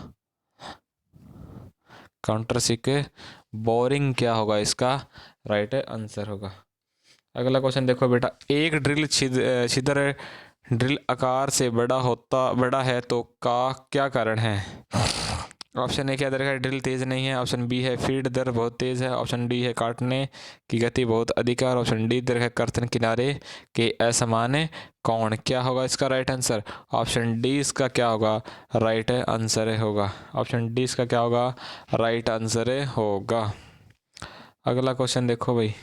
काउंटर सिक बोरिंग क्या होगा इसका? राइट आंसर होगा। अगला क्वेश्चन देखो बेटा, एक ड्रिल छिद्र ड्रिल आकार से बड़ा है तो का क्या कारण है? ऑप्शन ए क्या दर है? ड्रिल तेज नहीं है। ऑप्शन बी है फीड दर बहुत तेज है। ऑप्शन डी है काटने की गति बहुत अधिक है। और ऑप्शन डी दर है कर्तन किनारे के असमान कोण। क्या होगा इसका राइट आंसर? ऑप्शन डी इसका क्या होगा? राइट आंसर होगा। ऑप्शन डी इसका क्या होगा? राइट आंसर होगा। अगला क्वेश्चन देखो भाई,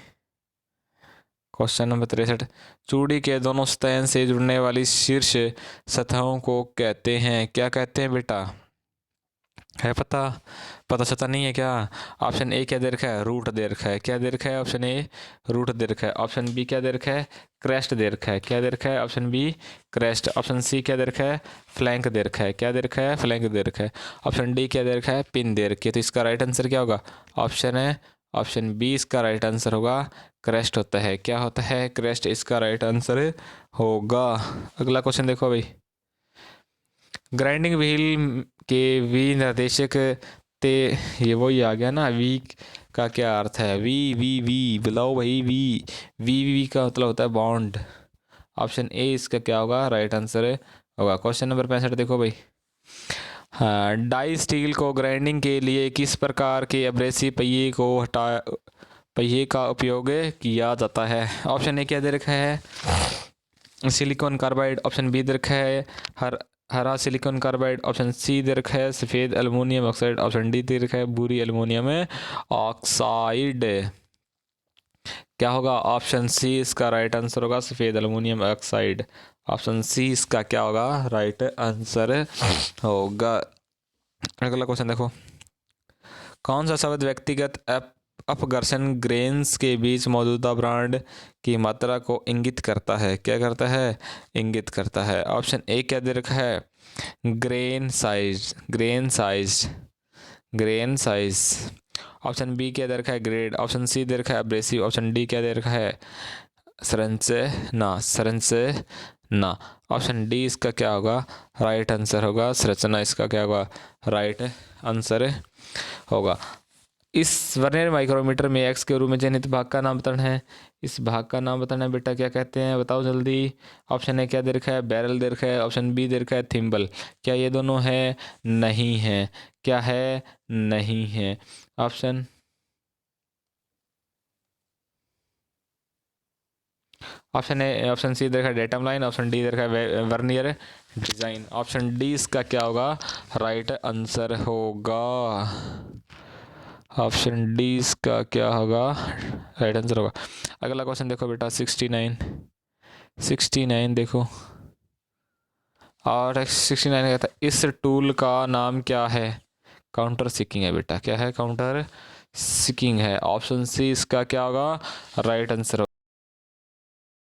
क्वेश्चन नंबर 63। चूड़ी के दोनों सतह से जुड़ने वाली शीर्ष सतहों को कहते हैं, क्या कहते हैं बेटा? है पता चलता नहीं है क्या? ऑप्शन ए क्या दे रखा है? रूट दे रखा है। क्या दे रखा है? ऑप्शन ए रूट दे रखा है। ऑप्शन बी क्या दे रखा है? क्रेस्ट दे रखा है। क्या दे रखा है? Option B crest. Option C क्या दे रखा है? फ्लैंक दे रखा है। क्या दे रखा है? फ्लैंक दे रखा है। ऑप्शन डी क्या दे रखा है? पिन दे रखी है। तो इसका राइट आंसर क्या होगा? ऑप्शन बी इसका राइट आंसर होगा। क्रेस्ट होता है। क्या होता है? क्रेस्ट इसका राइट आंसर होगा। अगला क्वेश्चन देखो भाई, ग्राइंडिंग व्हील के वी निर्देशक ते, ये वही आ गया ना, वी का क्या अर्थ है? वी वी वी बुलाओ भाई। वी का मतलब होता है बॉन्ड। ऑप्शन ए इसका क्या होगा? राइट आंसर होगा। क्वेश्चन नंबर 65 देखो भाई, हाँ, डाई स्टील को ग्राइंडिंग के लिए किस प्रकार के एब्रेसिव पहिए का उपयोग किया जाता है? ऑप्शन ए क्या दे रखा है? Silicon carbide. ऑप्शन बी दे रखा है हरा सिलिकॉन कार्बाइड। ऑप्शन सी दे रखा है सफ़ेद एल्युमिनियम ऑक्साइड। ऑप्शन डी दे रखा है बुरी एल्युमिनियम ऑक्साइड। क्या होगा? ऑप्शन सी इसका राइट आंसर होगा, सफ़ेद एल्युमिनियम ऑक्साइड। ऑप्शन सी इसका क्या होगा? राइट आंसर होगा। अगला क्वेश्चन देखो, कौन सा शब्द व्यक्तिगत अपघर्षण ग्रेन्स के बीच मौजूदा ब्रांड की मात्रा को इंगित करता है? क्या करता है? इंगित करता है। ऑप्शन ए क्या दे रखा है? Grain size. ऑप्शन बी क्या दे रखा है? ग्रेड। ऑप्शन सी दे रखा है एब्रेसिव। ऑप्शन डी क्या दे रखा है? संरचना। ऑप्शन डी इसका क्या होगा? राइट आंसर होगा। संरचना इसका क्या होगा? राइट आंसर होगा। इस वर्नियर माइक्रोमीटर में एक्स के रूप में चिन्हित भाग का नाम बताना है। इस भाग का नाम बताना है बेटा, क्या कहते हैं? बताओ जल्दी। ऑप्शन ए क्या दे रखा है? बैरल दे रखा है। ऑप्शन बी दे रखा है थिम्बल। क्या ये दोनों है? नहीं है। क्या है? नहीं है। ऑप्शन ए, ऑप्शन सी दे रखा है डेटम लाइन। ऑप्शन डी दे रखा है वर्नियर डिजाइन। ऑप्शन डी इसका क्या होगा? राइट आंसर होगा। ऑप्शन डी इसका क्या होगा? राइट आंसर होगा। अगला क्वेश्चन देखो बेटा, 69 देखो, और 69 कहता है इस टूल का नाम क्या है? काउंटर सिकिंग है बेटा। क्या है? काउंटर सिकिंग है। ऑप्शन सी इसका क्या होगा? Right answer